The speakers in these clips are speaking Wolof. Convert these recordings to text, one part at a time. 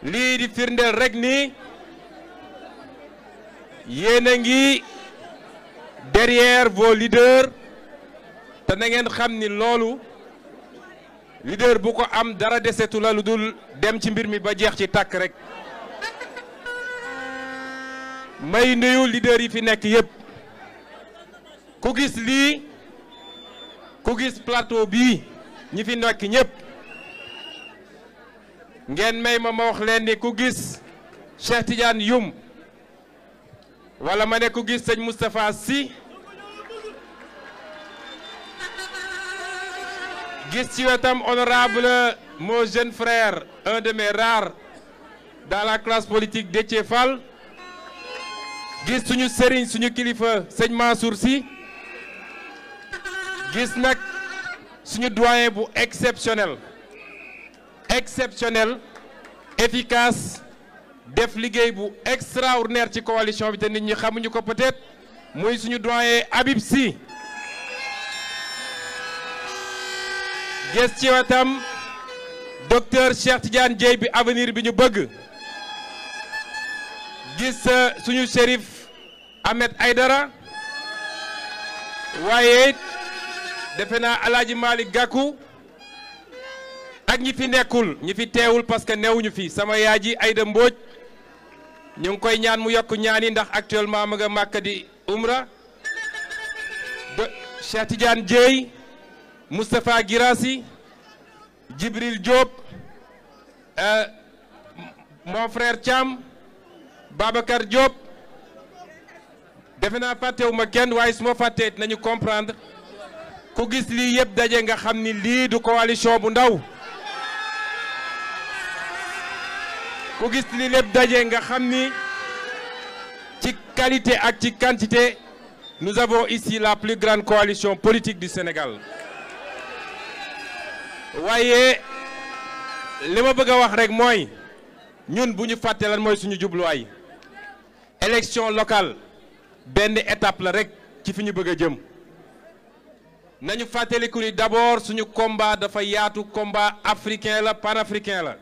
lii di firndeel rek ni yéen a ngi derrière vos leaders te na ngeen xam ni loolu leader bu ko am dara desetu la lu dul dem ci mbir mi ba jeex ci tàkk rek. may nuyu leader yi fi nekk yépp ku gis lii ku gis plateau bii ñi fi nekk ñépp ngeen may ma wax leen ni ku gis Cheikh Tidiane Youm wala ma ne ku gis sëñ Moustapha Sy gis ci wetam honorable mon jeune frère un de mes rares dans la classe politique Déthié Fall gis suñu sëriñ suñu kilifa sëñ Mansour Sy gis nag suñu doyen bu exceptionnel efficace def liggéey bu extraordinaire ci coalition bi te nit ñi xamuñu ko peut-être muy suñu doyen Habib Sy gis ci wetam docteur Cheikh Tidiane Dièye bi avenir bi ñu bëgg gis suñu shérif Ahmed Aïdara waaye defe naa Alaaji Malick Gakou ak ñi fi nekkul ñi fi teewul parce que newuñu fi sama yaay ji Aïda Mbodj ñu ngi koy ñaan mu yokk ñaani ndax actuellement ma nga Màkka di umra de Cheikh Tidiane Dièye Moustapha Guirassy Djibril Diop mon frère Thiam Babacar Diop defe naa fàttewuma kenn waaye su ma fàttee nañu comprendre ku gis lii yëpp daje nga xam ni lii du coalition bu ndaw ku gis lii lépp daje nga xam ni ci qualité ak ci quantité nous avons ici la plus grande coalition politique du Sénégal waaye li ma bëgg a wax rek mooy ñun bu ñu fàtte lan mooy suñu jubluwaay élection locale benn étape la rek ci fi ñu bëgg a jëm nañu fàttaliku ni d'abord suñu combat dafa yaatu combat africain la panafricain la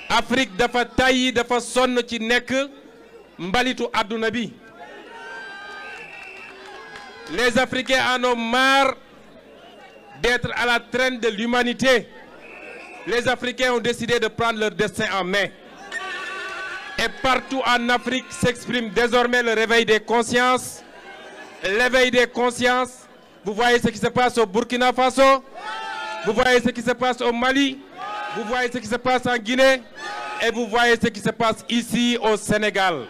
Afrique dafa tàyyi dafa sonn ci nekk mbalitu àdduna bi les Africains en ont marre d'être à la traîne de l'humanité. Les Africains ont décidé de prendre leur destin en main. Et partout en Afrique s'exprime désormais le réveil des consciences. L'éveil des consciences. Vous voyez ce qui se passe au Burkina Faso. Vous voyez ce qui se passe au Mali. Vous voyez ce qui se passe en Guinée. Et vous voyez ce qui se passe ici au Sénégal.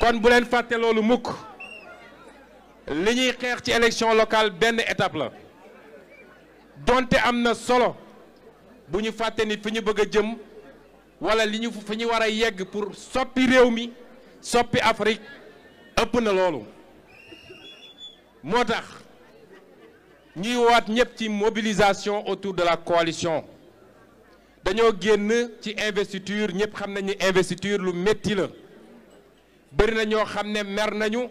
kon bu leen fàtte loolu mukk li ñuy xeex ci élection locale benn étape la donte am na solo bu ñu fàtte ni fi ñu bëgg a jëm wala li ñu fi ñu war a yegg pour soppi réew mi soppi Afrique ëpp na loolu moo tax ñuy waat ñëpp ci mobilisation autour de la coalition dañoo génn ci investiture ñëpp xam nañ ni investiture lu métti la bëri na ñoo xam ne mer nañu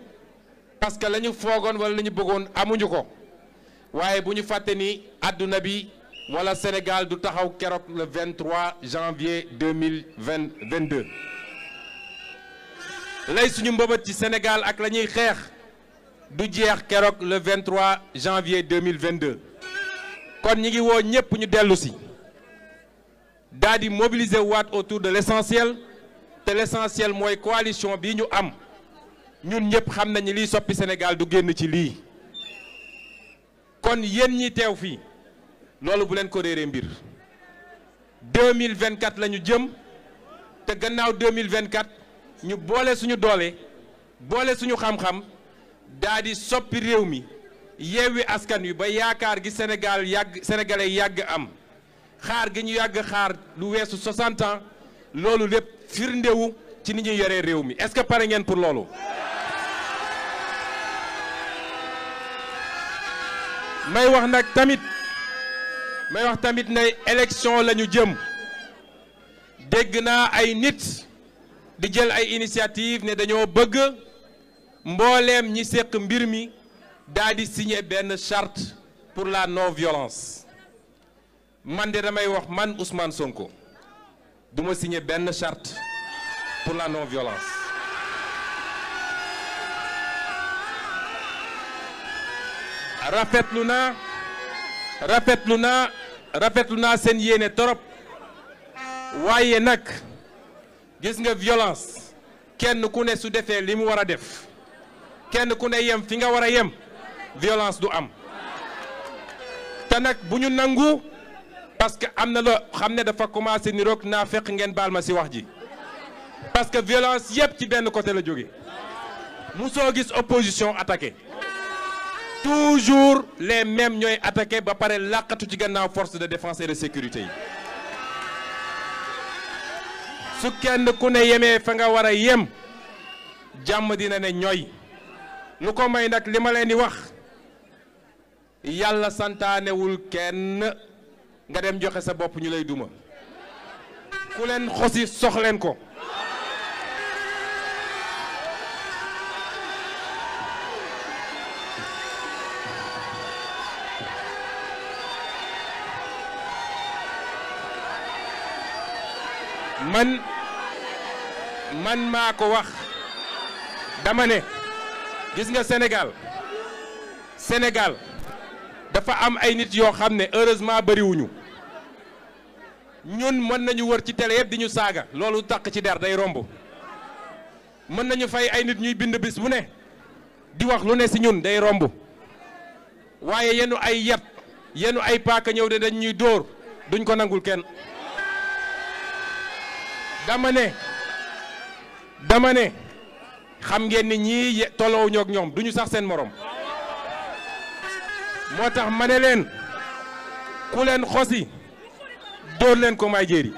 parce que la ñu foogoon wala la ñu bëggoon amuñu ko waaye bu ñu fàtte ni àdduna bi wala Sénégal du taxaw keroog le 23 janvier 2022 lay suñu mbëbët ci Sénégal ak la ñuy xeex du jeex keroog le 23 janvier 2022 kon ñi ngi woo ñëpp ñu dellu si daal di mobiliser waat autour de l'essentiel te l'essentiel mooy coalition bi ñu am ñun ñëpp xam nañu liy soppi Sénégal du génn ci lii kon yéen ñi teew fii loolu bu leen ko réeree mbir 2024 la ñu jëm te gannaaw 2024 ñu boole suñu doole boole suñu xam-xam daa di soppi réew mi yeewi askan wi ba yaakaar gi sénégalais yàgg am xaar gi ñu yàgg xaar lu weesu 60 ans loolu lépp firndewu ci ni ñuy yoree réew mi est-ce que pare ngeen pour loolu may wax tamit ne élection la ñu jëm dégg naa ay nit di jël ay initiative ne dañoo bëgg mbooleem ñi séq mbir mi daal di signer benn charte pour la non-violence man de damay wax man Ousmane Sonko du ma signer benn charte pour la non-violence rafetlu naa seen yéene torop waaye nag gis nga violence kenn ku ne su defee li mu war a def kenn ku ne yem fi nga war a yem violence du am te nag bu ñu nangu parce que am na loo xam ne dafa commencé ni roog naa fekk ngeen baal ma ci wax ji parce que violence yépp ci benn côté la jóge musoo gis opposition attaqué toujours les mêmes ñooy attaqué ba pare làqatu ci gannaaw force de défense et de sécurité yi su kenn ku ne yemee fa nga war a yem jàmm dina ne ñooy lu ko may nag li ma leen di wax yàlla santaanewul kenn nga dem joxe sa bopp ñu lay duma ku leen xosi soxleen ko man maa ko wax dama ne gis nga Sénégal dafa am ay nit yoo xam ne heureusement bariwuñu ñun mën nañu wër ci télé yëpp di ñu saaga loolu taq ci der day romb mën nañu fay ay nit ñuy bind bis bu ne di wax lu ne ci ñun day romb waaye yenu ay yet yenu ay paaka ñëw de dañ ñuy dóor duñ ko nangul kenn dama ne xam ngeen ni ñii tolloo ñoog ñoom duñu sax seen morom moo tax ma ne leen ku leen xosi dóor leen ko may jéeri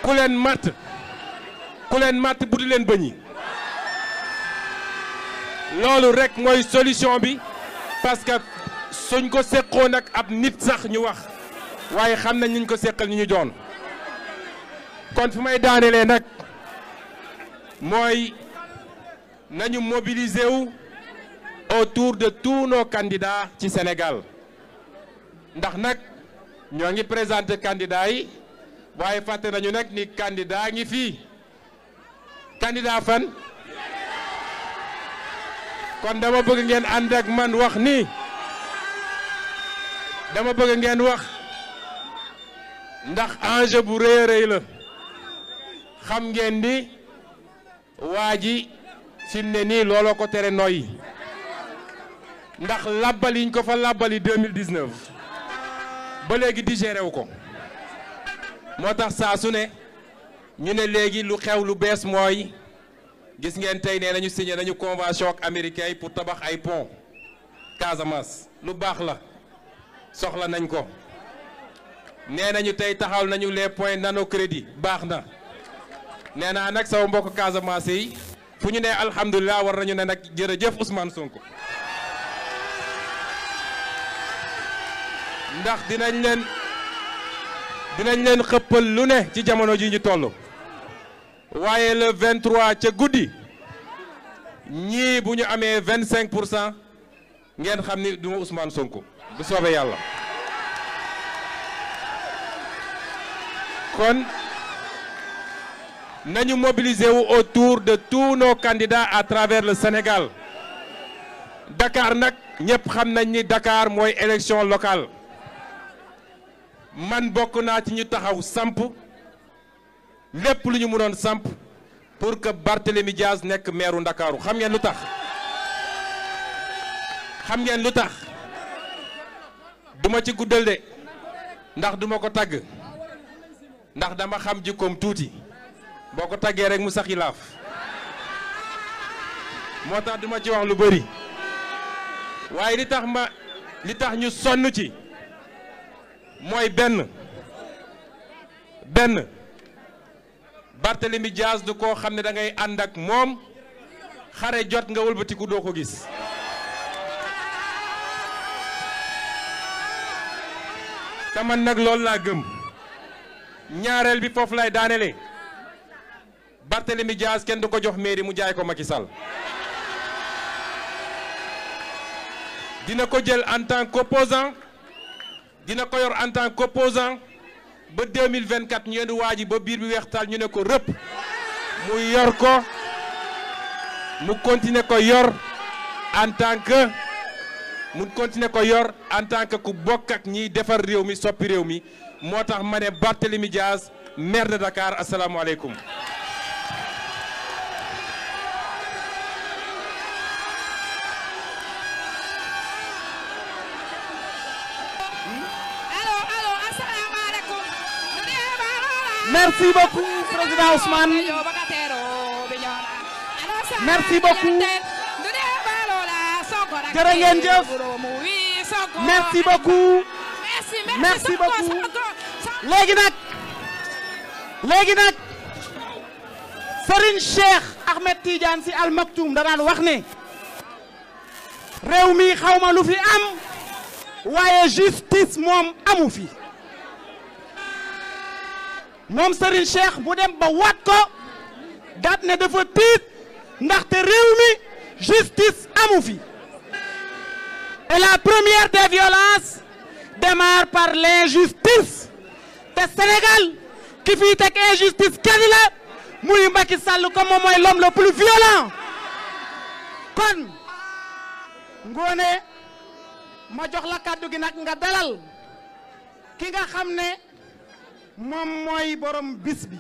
ku leen matt buddi leen bëñi loolu rek mooy solution bi parce que suñ ko seqoon ak ab nit sax ñu wax waaye xam nañ ñu ko seqal ñu doon kon fi may daanelee nag mooy nañu mobiliser wu autour de tous nos candidats ci Sénégal ndax nag ñoo ngi présenter candidats yi waaye fàtte nañu nag ni candidat ngi fii candidat fan kon dama bëgg ngeen ànd ak man wax ni dama bëgg ngeen wax ndax enjeu bu rëy a rëy la xam ngeen ni waa ji fi mu ne nii looloo ko tere noyyi ndax làbbal yiñ ko fa làbbali 2019 ba léegi digéré wu ko moo tax saa su ne ñu ne léegi lu xew lu bees mooy gis ngeen tey nee nañu signé nañu convention ak américain yi pour tabax ay pont Casamance lu baax la soxla nañ ko nee nañu tey taxaw nañu les points nano crédit baax na nee naa nag sama mbokk Casamance yi fu ñu ne alhamdulilah war nañu ne nag jërëjëf Ousmane Sonko ndax dinañ leen xëppal lu ne ci jamono ji ñu toll waaye le 23 ca guddi ñii bu ñu amee 25% ngeen xam ni du ma Ousmane Sonko bu soobee yàlla kon nañu mobiliser wu autour de tous nos candidats à travers le Sénégal Dakar nag ñëpp xam nañ ni Dakar mooy élection locale man bokk naa ci ñu taxaw samp lépp lu ñu mënoon samp pour que Barthélémy Diaz nekk maire Ndakaaru xam ngeen lu tax duma ci guddal de ndax duma ko tagg ndax dama xam jikkoom tuuti boo ko taggee rek mu sax yi laaf moo tax duma ci wax lu bari waaye li tax ñu sonn ci mooy benn Barthélémy Diaz du koo xam ne da ngay ànd ak moom xare jot nga wëlbatiku doo ko gis te man nag loolu laa gëm ñaareel bi foofu lay daanele Barthélémy Diaz kenn du ko jox mairie mu jaay ko Macky Sall dina ko jël en tant qu'opposant dina ko yor en tant qu'opposant ba 2024 ñu yendu waa ji ba biir bi weextaal ñu ne ko rëpp mu yor ko mu continuer ko yor en tant que ku bokk ak ñiy defar réew mi soppi réew mi moo tax ma ne Barthélémy Dias maire de Dakar asalaamualeykum. Merci beaucoup président Ousmane. Merci beaucoup. Jërë ngeen jëf. Merci beaucoup. Merci beaucoup. léegi nag Serigne Cheikh Ahmed Tidiane Sy Al Maktoum danaan wax ne réew mi xawma lu fi am waaye justice moom amu fi moom Serigne Cheikh bu dem ba waat ko daat ne dafa tiit ndaxte réew mi justice amu fi et la première des violences démarre par l'injustice te Sénégal ki fi teg injustice kenn la muy Macky Sall comme moom mooy l'homme le plus violent kon ngoone ma jox la kàddu gi nag nga dalal ki nga xam ne moom mooy borom bis bi